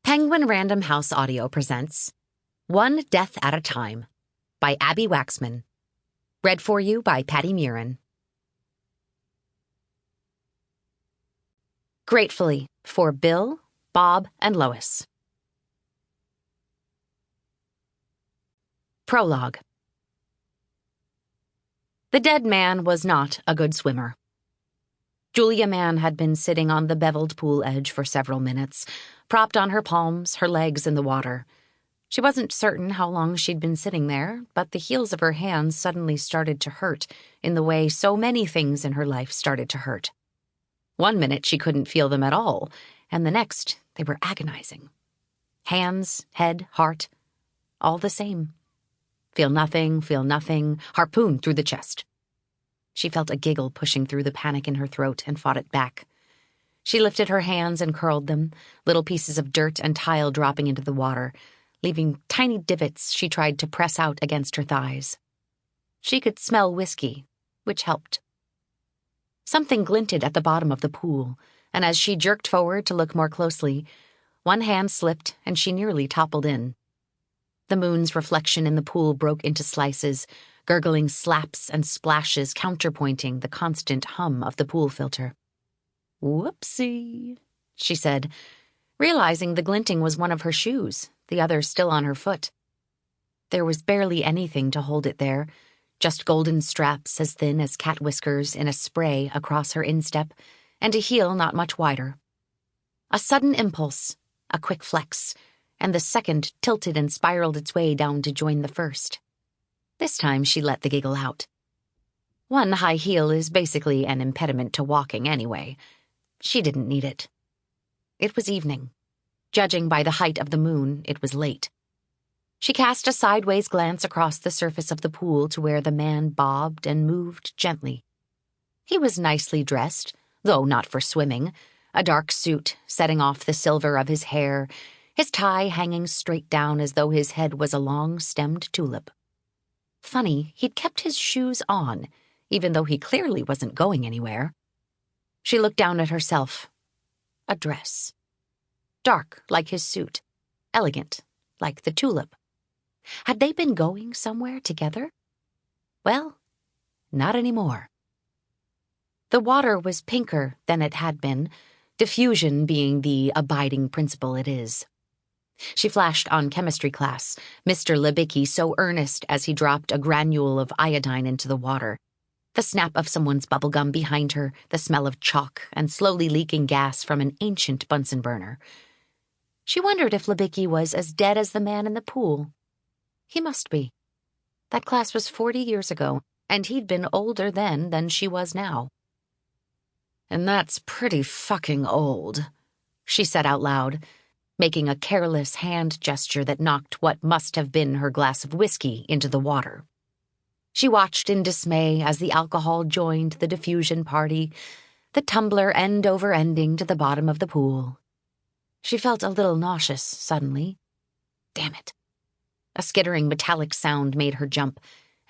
Penguin Random House Audio presents One Death at a Time by Abbi Waxman. Read for you by Patti Murin. Gratefully for Bill, Bob, and Lois. Prologue. The dead man was not a good swimmer. Julia Mann had been sitting on the beveled pool edge for several minutes, propped on her palms, her legs in the water. She wasn't certain how long she'd been sitting there, but the heels of her hands suddenly started to hurt in the way so many things in her life started to hurt. One minute she couldn't feel them at all, and the next they were agonizing. Hands, head, heart, all the same. Feel nothing, harpoon through the chest. She felt a giggle pushing through the panic in her throat and fought it back. She lifted her hands and curled them, little pieces of dirt and tile dropping into the water, leaving tiny divots she tried to press out against her thighs. She could smell whiskey, which helped. Something glinted at the bottom of the pool, and as she jerked forward to look more closely, one hand slipped and she nearly toppled in. The moon's reflection in the pool broke into slices, gurgling slaps and splashes counterpointing the constant hum of the pool filter. "Whoopsie," she said, realizing the glinting was one of her shoes, the other still on her foot. There was barely anything to hold it there, just golden straps as thin as cat whiskers in a spray across her instep, and a heel not much wider. A sudden impulse, a quick flex, and the second tilted and spiraled its way down to join the first. This time she let the giggle out. One high heel is basically an impediment to walking anyway. She didn't need it. It was evening. Judging by the height of the moon, it was late. She cast a sideways glance across the surface of the pool to where the man bobbed and moved gently. He was nicely dressed, though not for swimming, a dark suit setting off the silver of his hair, his tie hanging straight down as though his head was a long-stemmed tulip. Funny, he'd kept his shoes on, even though he clearly wasn't going anywhere. She looked down at herself. A dress. Dark, like his suit. Elegant, like the tulip. Had they been going somewhere together? Well, not anymore. The water was pinker than it had been, diffusion being the abiding principle it is. She flashed on chemistry class, Mr. Libicki so earnest as he dropped a granule of iodine into the water. The snap of someone's bubblegum behind her, the smell of chalk, and slowly leaking gas from an ancient Bunsen burner. She wondered if Libicki was as dead as the man in the pool. He must be. That class was 40 years ago, and he'd been older then than she was now. "And that's pretty fucking old," she said out loud, making a careless hand gesture that knocked what must have been her glass of whiskey into the water. She watched in dismay as the alcohol joined the diffusion party, the tumbler end over ending to the bottom of the pool. She felt a little nauseous suddenly. Damn it. A skittering metallic sound made her jump,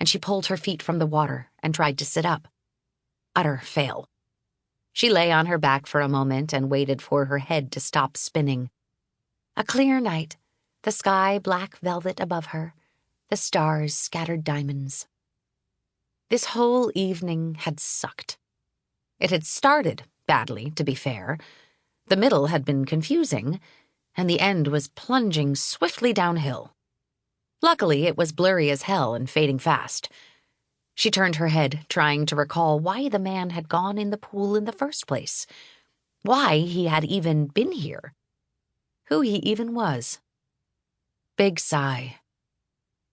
and she pulled her feet from the water and tried to sit up. Utter fail. She lay on her back for a moment and waited for her head to stop spinning. A clear night, the sky black velvet above her, the stars scattered diamonds. This whole evening had sucked. It had started badly, to be fair. The middle had been confusing, and the end was plunging swiftly downhill. Luckily, it was blurry as hell and fading fast. She turned her head, trying to recall why the man had gone in the pool in the first place, why he had even been here. Who he even was. Big sigh.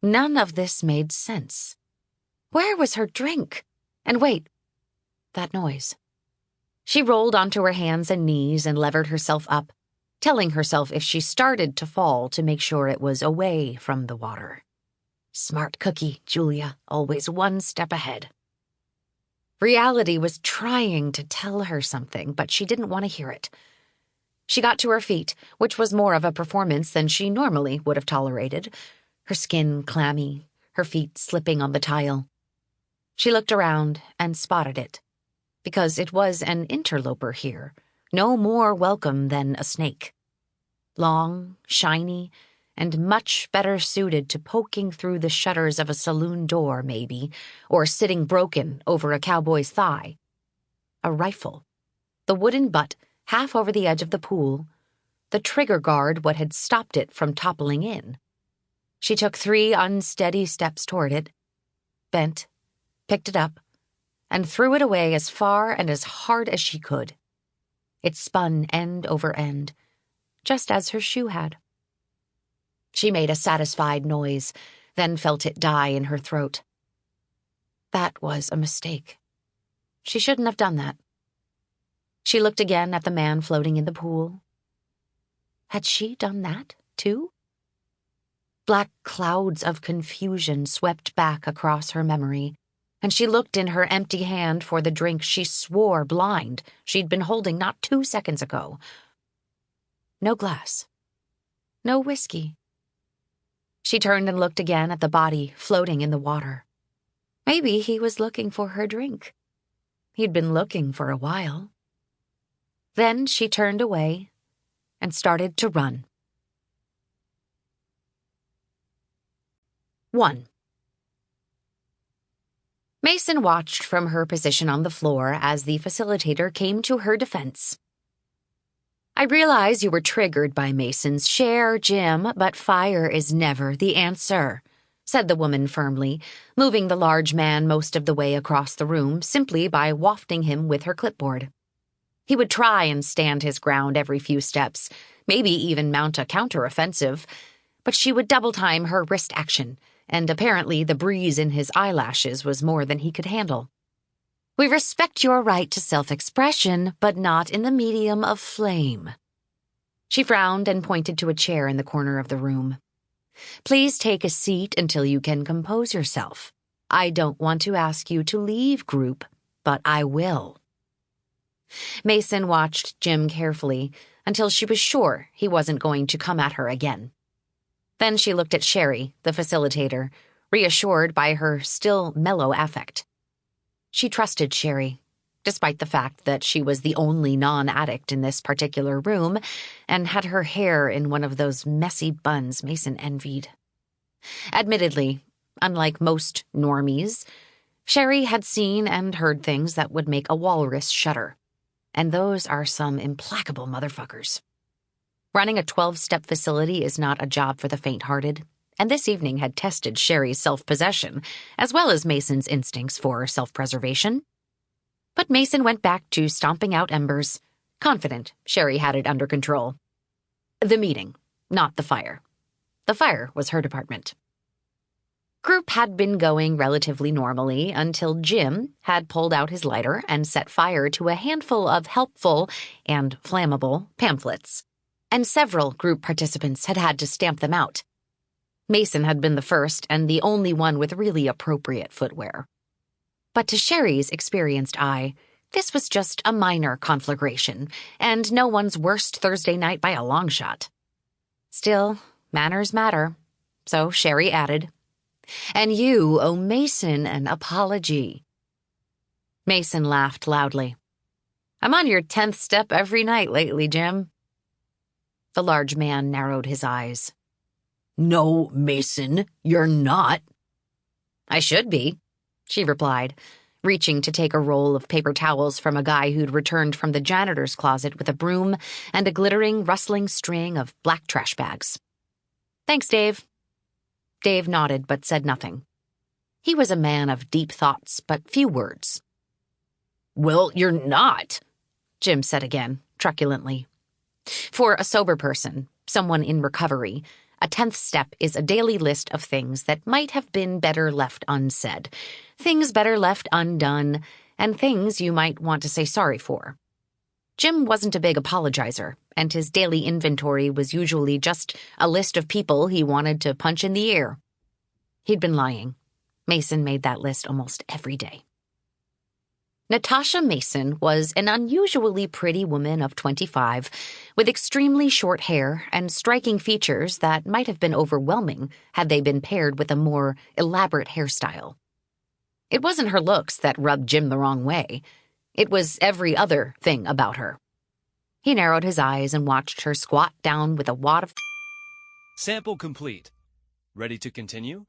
None of this made sense. Where was her drink? And wait, that noise. She rolled onto her hands and knees and levered herself up, telling herself if she started to fall to make sure it was away from the water. Smart cookie, Julia, always one step ahead. Reality was trying to tell her something, but she didn't want to hear it. She got to her feet, which was more of a performance than she normally would have tolerated, her skin clammy, her feet slipping on the tile. She looked around and spotted it, because it was an interloper here, no more welcome than a snake. long, shiny, and much better suited to poking through the shutters of a saloon door, maybe, or sitting broken over a cowboy's thigh. A rifle, the wooden butt half over the edge of the pool, the trigger guard what had stopped it from toppling in. She took 3 unsteady steps toward it, bent, picked it up, and threw it away as far and as hard as she could. It spun end over end, just as her shoe had. She made a satisfied noise, then felt it die in her throat. That was a mistake. She shouldn't have done that. She looked again at the man floating in the pool. Had she done that, too? Black clouds of confusion swept back across her memory, and she looked in her empty hand for the drink she swore blind she'd been holding not 2 seconds ago. No glass. No whiskey. She turned and looked again at the body floating in the water. Maybe he was looking for her drink. He'd been looking for a while. Then she turned away and started to run. 1. Mason watched from her position on the floor as the facilitator came to her defense. I realize you were triggered by Mason's share, Jim, but fire is never the answer, said the woman firmly, moving the large man most of the way across the room simply by wafting him with her clipboard. He would try and stand his ground every few steps, maybe even mount a counteroffensive, but she would double-time her wrist action, and apparently the breeze in his eyelashes was more than he could handle. We respect your right to self-expression, but not in the medium of flame. She frowned and pointed to a chair in the corner of the room. Please take a seat until you can compose yourself. I don't want to ask you to leave group, but I will. Mason watched Jim carefully until she was sure he wasn't going to come at her again. Then she looked at Sherry, the facilitator, reassured by her still mellow affect. She trusted Sherry, despite the fact that she was the only non-addict in this particular room and had her hair in one of those messy buns Mason envied. Admittedly, unlike most normies, Sherry had seen and heard things that would make a walrus shudder, and those are some implacable motherfuckers. Running a 12-step facility is not a job for the faint-hearted, and this evening had tested Sherry's self-possession, as well as Mason's instincts for self-preservation. But Mason went back to stomping out embers, confident Sherry had it under control. The meeting, not the fire. The fire was her department. Group had been going relatively normally until Jim had pulled out his lighter and set fire to a handful of helpful and flammable pamphlets, and several group participants had had to stamp them out. Mason had been the first and the only one with really appropriate footwear. But to Sherry's experienced eye, this was just a minor conflagration, and no one's worst Thursday night by a long shot. Still, manners matter, so Sherry added, "And you owe Mason an apology." Mason laughed loudly. "I'm on your 10th step every night lately, Jim." The large man narrowed his eyes. "No, Mason, you're not." "I should be," she replied, reaching to take a roll of paper towels from a guy who'd returned from the janitor's closet with a broom and a glittering, rustling string of black trash bags. "Thanks, Dave." Dave nodded but said nothing. He was a man of deep thoughts but few words. "Well, you're not," Jim said again, truculently. For a sober person, someone in recovery, a 10th step is a daily list of things that might have been better left unsaid, things better left undone, and things you might want to say sorry for. Jim wasn't a big apologizer, and his daily inventory was usually just a list of people he wanted to punch in the ear. He'd been lying. Mason made that list almost every day. Natasha Mason was an unusually pretty woman of 25, with extremely short hair and striking features that might have been overwhelming had they been paired with a more elaborate hairstyle. It wasn't her looks that rubbed Jim the wrong way. It was every other thing about her. He narrowed his eyes and watched her squat down with a wad of... Sample complete. Ready to continue?